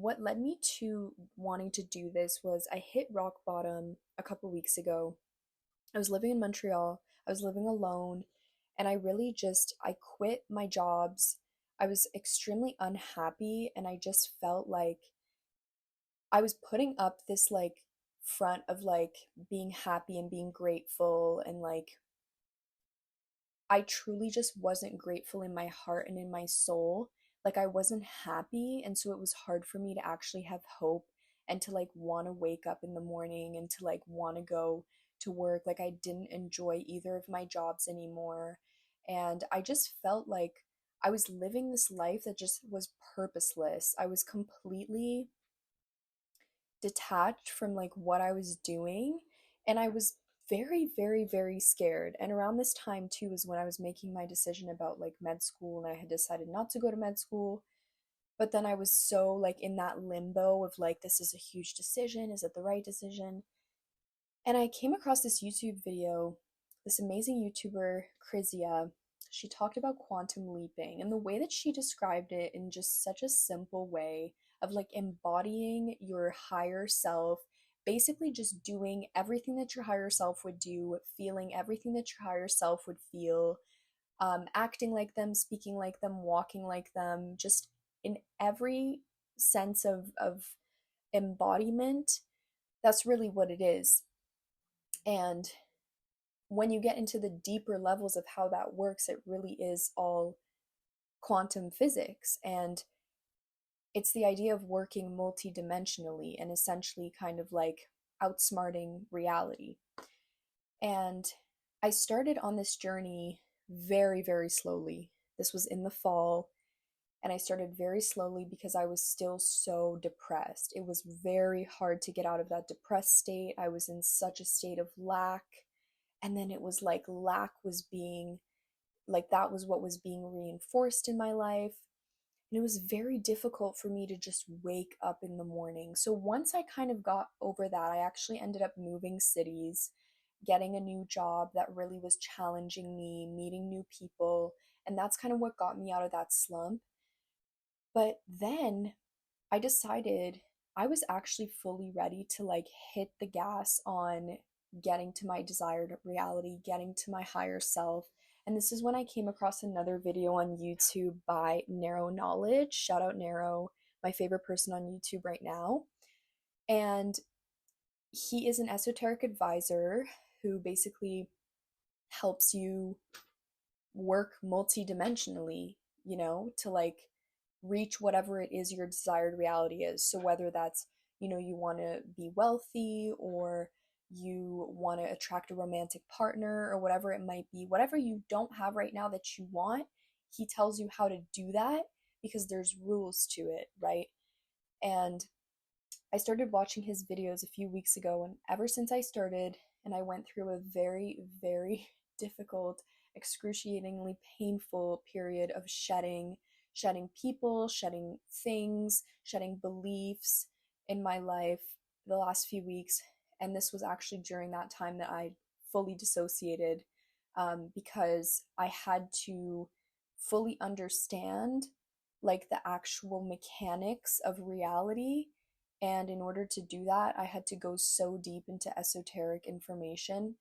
what led me to wanting to do this was I hit rock bottom a couple weeks ago. I was living in Montreal, I was living alone, and I quit my jobs. I was extremely unhappy, and I just felt like I was putting up this front of being happy and being grateful, and I truly just wasn't grateful in my heart and in my soul. Like I wasn't happy, and so it was hard for me to actually have hope and to want to wake up in the morning and to want to go to work. Like I didn't enjoy either of my jobs anymore. And I just felt like I was living this life that just was purposeless. I was completely detached from what I was doing, and I was very, very, very scared. And around this time too is when I was making my decision about med school, and I had decided not to go to med school. But then I was so in that limbo of this is a huge decision, is it the right decision? And I came across this YouTube video, this amazing YouTuber, Krizia. She talked about quantum leaping, and the way that she described it in just such a simple way of embodying your higher self, basically just doing everything that your higher self would do, feeling everything that your higher self would feel, acting like them, speaking like them, walking like them, just in every sense of embodiment. That's really what it is. And when you get into the deeper levels of how that works, it really is all quantum physics. And it's the idea of working multidimensionally and essentially kind of outsmarting reality. And I started on this journey very, very slowly. This was in the fall, and I started very slowly because I was still so depressed. It was very hard to get out of that depressed state. I was in such a state of lack. And then it was lack was being that was what was being reinforced in my life. And it was very difficult for me to just wake up in the morning. So once I kind of got over that, I actually ended up moving cities, getting a new job that really was challenging me, meeting new people. And that's kind of what got me out of that slump. But then I decided I was actually fully ready to hit the gas on getting to my desired reality, getting to my higher self. And this is when I came across another video on YouTube by Narrow Knowledge. Shout out Narrow, my favorite person on YouTube right now. And he is an esoteric advisor who basically helps you work multidimensionally, to reach whatever it is your desired reality is. So whether that's, you want to be wealthy, or you want to attract a romantic partner, or whatever it might be, whatever you don't have right now that you want, he tells you how to do that because there's rules to it, right? And I started watching his videos a few weeks ago, and ever since I started, and I went through a very, very difficult, excruciatingly painful period of shedding people, shedding things, shedding beliefs in my life the last few weeks. And this was actually during that time that I fully dissociated, because I had to fully understand the actual mechanics of reality. And in order to do that, I had to go so deep into esoteric information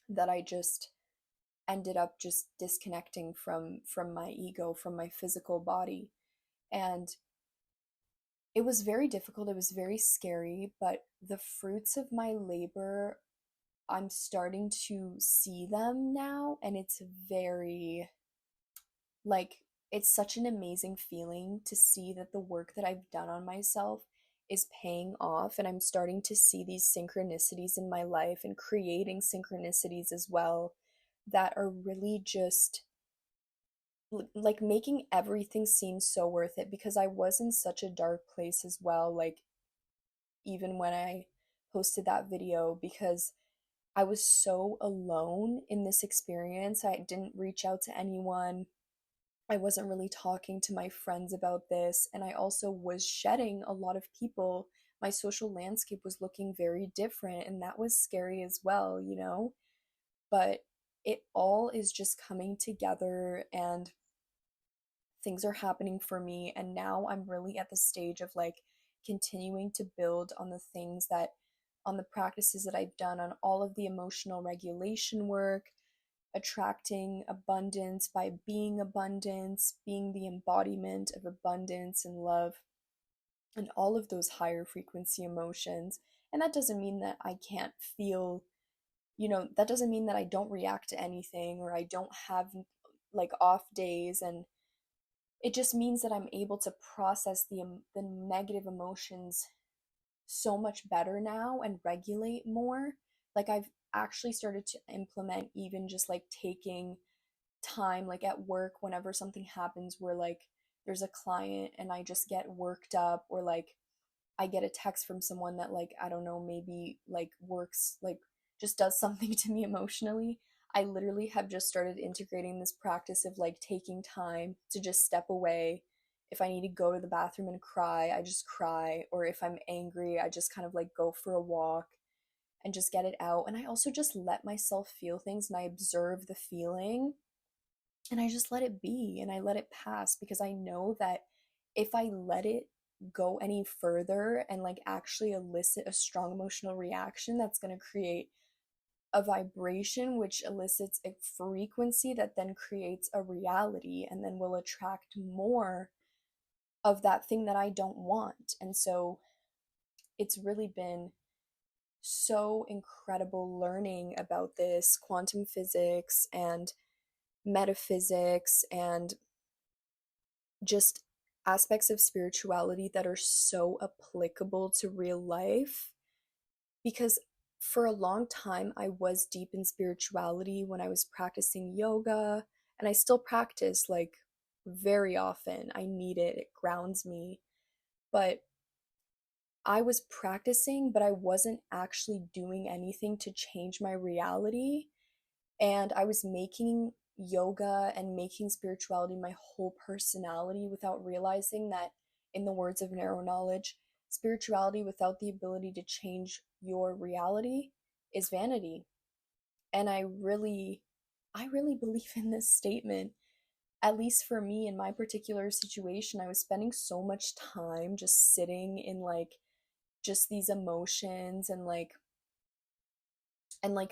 that I just ended up just disconnecting from my ego, from my physical body. And it was very difficult, it was very scary, but the fruits of my labor, I'm starting to see them now, and it's very like it's such an amazing feeling to see that the work that I've done on myself is paying off, and I'm starting to see these synchronicities in my life and creating synchronicities as well that are really just making everything seem so worth it, because I was in such a dark place as well, even when I posted that video, because I was so alone in this experience. I didn't reach out to anyone. I wasn't really talking to my friends about this, and I also was shedding a lot of people. My social landscape was looking very different, and that was scary as well. But it all is just coming together, and things are happening for me, and now I'm really at the stage of like continuing to build on the things that on the practices that I've done, on all of the emotional regulation work, attracting abundance by being abundance, being the embodiment of abundance and love, and all of those higher frequency emotions. And that doesn't mean that I can't feel, that doesn't mean that I don't react to anything or I don't have like off days. And it just means that I'm able to process the negative emotions so much better now and regulate more. Like I've actually started to implement even just like taking time like at work whenever something happens where like there's a client and I just get worked up, or like I get a text from someone that like I don't know, maybe like works like just does something to me emotionally. I literally have just started integrating this practice of like taking time to just step away. If I need to go to the bathroom and cry, I just cry, or if I'm angry, I just kind of like go for a walk and just get it out. And I also just let myself feel things and I observe the feeling and I just let it be and I let it pass, because I know that if I let it go any further and like actually elicit a strong emotional reaction, that's going to create a vibration which elicits a frequency that then creates a reality and then will attract more of that thing that I don't want. And so it's really been so incredible learning about this quantum physics and metaphysics and just aspects of spirituality that are so applicable to real life. Because for a long time, I was deep in spirituality when I was practicing yoga, and I still practice like very often. I need it, it grounds me. But I was practicing, but I wasn't actually doing anything to change my reality. And I was making yoga and making spirituality my whole personality without realizing that, in the words of narrow knowledge, spirituality without the ability to change your reality is vanity. And I really believe in this statement. At least for me, in my particular situation, I was spending so much time just sitting in like just these emotions and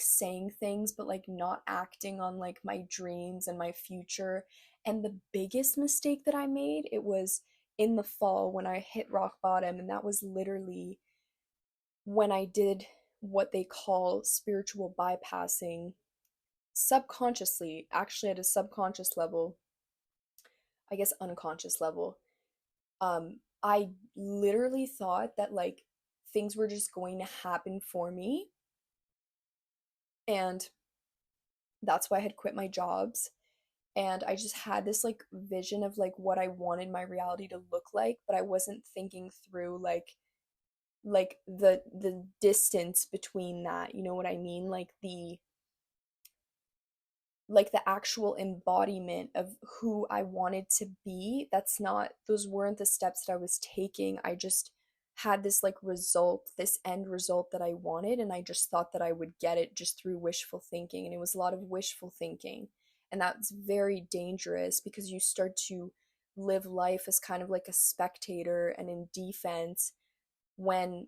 saying things but like not acting on like my dreams and my future. And the biggest mistake that I made, it was in the fall when I hit rock bottom, and that was literally when I did what they call spiritual bypassing subconsciously, actually at a subconscious level, I guess unconscious level. I literally thought that like things were just going to happen for me, and that's why I had quit my jobs. And I just had this like vision of like what I wanted my reality to look like, but I wasn't thinking through like the distance between that, you know what I mean? Like the actual embodiment of who I wanted to be. Those weren't the steps that I was taking. I just had this like result, this end result that I wanted, and I just thought that I would get it just through wishful thinking. And it was a lot of wishful thinking. And that's very dangerous because you start to live life as kind of like a spectator and in defense, when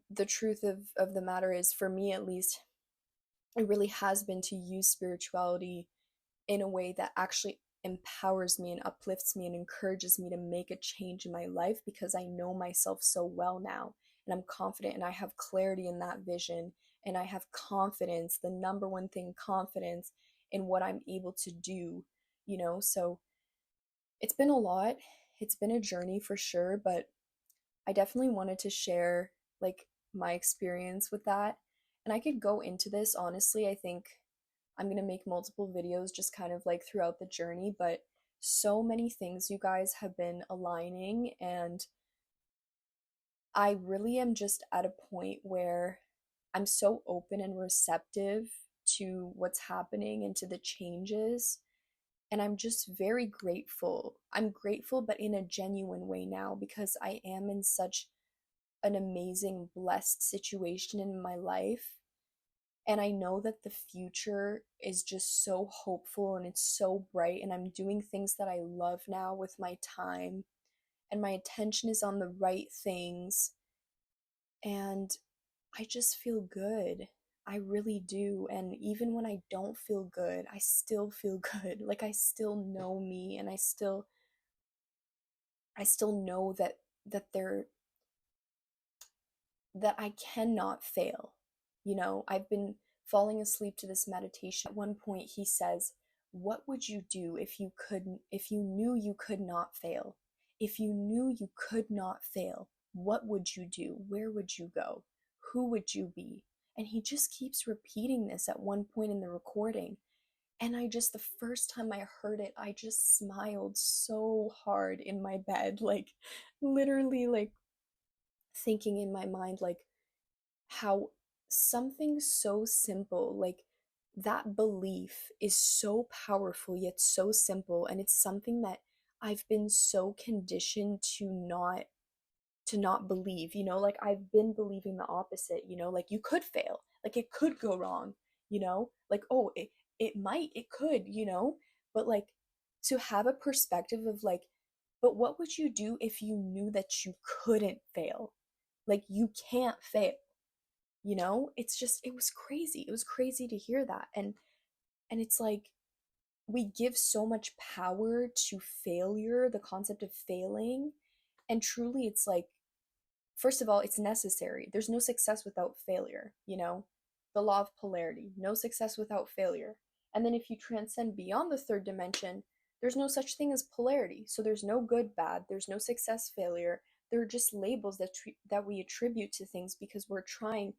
the truth of the matter is, for me at least, it really has been to use spirituality in a way that actually empowers me and uplifts me and encourages me to make a change in my life, because I know myself so well now, and I'm confident and I have clarity in that vision, and I have confidence, the number one thing, confidence in what I'm able to do. So it's been a lot. It's been a journey for sure, but I definitely wanted to share like my experience with that. And I could go into this honestly. I think I'm going to make multiple videos just kind of like throughout the journey, but so many things, you guys, have been aligning, and I really am just at a point where I'm so open and receptive to what's happening and to the changes. And I'm just very grateful. I'm grateful, but in a genuine way now, because I am in such an amazing, blessed situation in my life. And I know that the future is just so hopeful and it's so bright, and I'm doing things that I love now with my time, and my attention is on the right things, and I just feel good. I really do. And even when I don't feel good, I still feel good. Like I still know me, and I still know that there that I cannot fail. I've been falling asleep to this meditation. At one point he says, "What would you do if you knew you could not fail? If you knew you could not fail, what would you do? Where would you go? Who would you be?" And he just keeps repeating this at one point in the recording. And the first time I heard it, I just smiled so hard in my bed, like literally, like thinking in my mind, like how something so simple, like that belief is so powerful yet so simple, and it's something that I've been so conditioned to not believe, like I've been believing the opposite, like you could fail, like it could go wrong, like oh, it might, it could, but like to have a perspective of like, but what would you do if you knew that you couldn't fail? Like you can't fail. It was crazy. It was crazy to hear that. And it's like we give so much power to failure, the concept of failing, and truly it's like, first of all, it's necessary. There's no success without failure, the law of polarity, no success without failure. And then if you transcend beyond the third dimension, there's no such thing as polarity. So there's no good, bad, there's no success, failure. They're just labels that we attribute to things because we're trying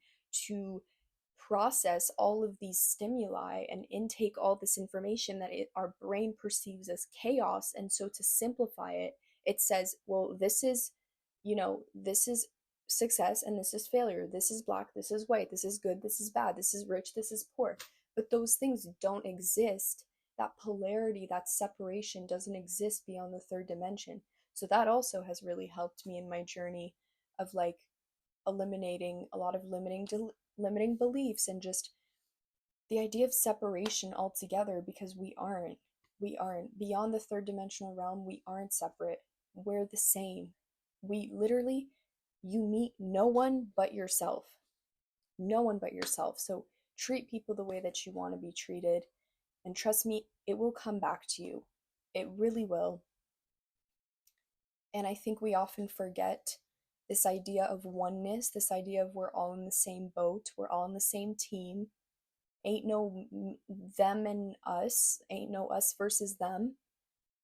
to process all of these stimuli and intake all this information that our brain perceives as chaos. And so to simplify it, it says, well, this is success and this is failure. This is black, this is white, this is good, this is bad, this is rich, this is poor. But those things don't exist. That polarity, that separation doesn't exist beyond the third dimension. So that also has really helped me in my journey of like eliminating a lot of limiting beliefs, and just the idea of separation altogether, because we aren't beyond the third dimensional realm. We aren't separate. We're the same. We literally, you meet no one but yourself. No one but yourself. So treat people the way that you want to be treated, and trust me, it will come back to you. It really will. And I think we often forget this idea of oneness, this idea of we're all in the same boat, we're all in the same team. Ain't no them and us, ain't no us versus them.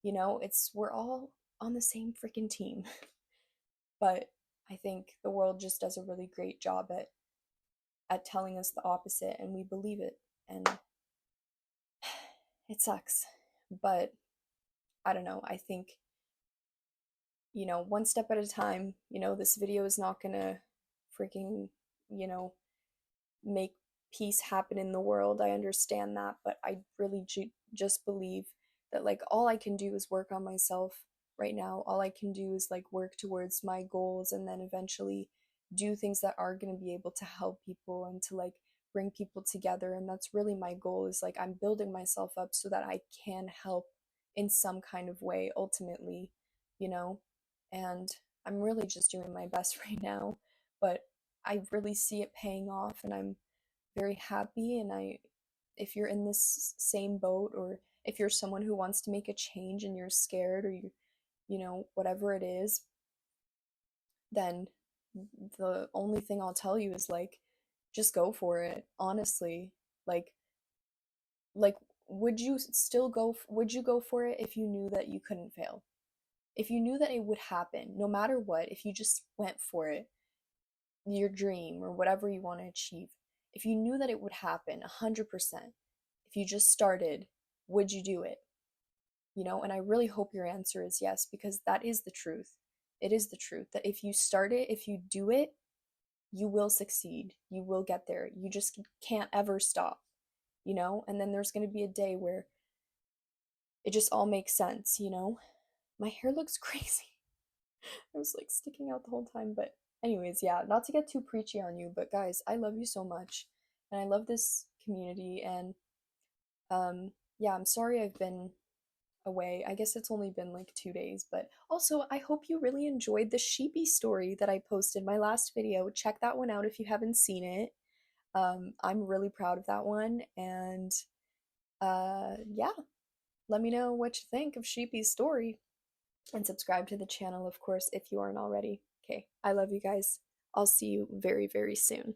We're all on the same freaking team. But I think the world just does a really great job at telling us the opposite, and we believe it. And it sucks. But I don't know. I think, one step at a time. This video is not gonna freaking, you know, make peace happen in the world. I understand that, but I really just believe that like all I can do is work on myself right now. All I can do is like work towards my goals, and then eventually do things that are going to be able to help people and to like bring people together. And that's really my goal, is like I'm building myself up so that I can help in some kind of way ultimately, you know? And I'm really just doing my best right now, but I really see it paying off, and I'm very happy. And if you're in this same boat, or if you're someone who wants to make a change and you're scared, or whatever it is, then the only thing I'll tell you is like just go for it, honestly. Like like would you go for it if you knew that you couldn't fail? If you knew that it would happen no matter what, if you just went for it, your dream or whatever you want to achieve, if you knew that it would happen 100%, if you just started, would you do it? And I really hope your answer is yes, because that is the truth. It is the truth that if you start it, if you do it, you will succeed. You will get there. You just can't ever stop, And then there's going to be a day where it just all makes sense. My hair looks crazy. I was like sticking out the whole time. But anyways, yeah, not to get too preachy on you, but guys, I love you so much. and I love this community. And yeah, I'm sorry I've been away. I guess it's only been like 2 days, but also I hope you really enjoyed the sheepy story that I posted my last video. Check that one out if you haven't seen it. I'm really proud of that one, and yeah, let me know what you think of Sheepy's story, and subscribe to the channel, of course, if you aren't already. Okay, I love you guys. I'll see you very, very soon.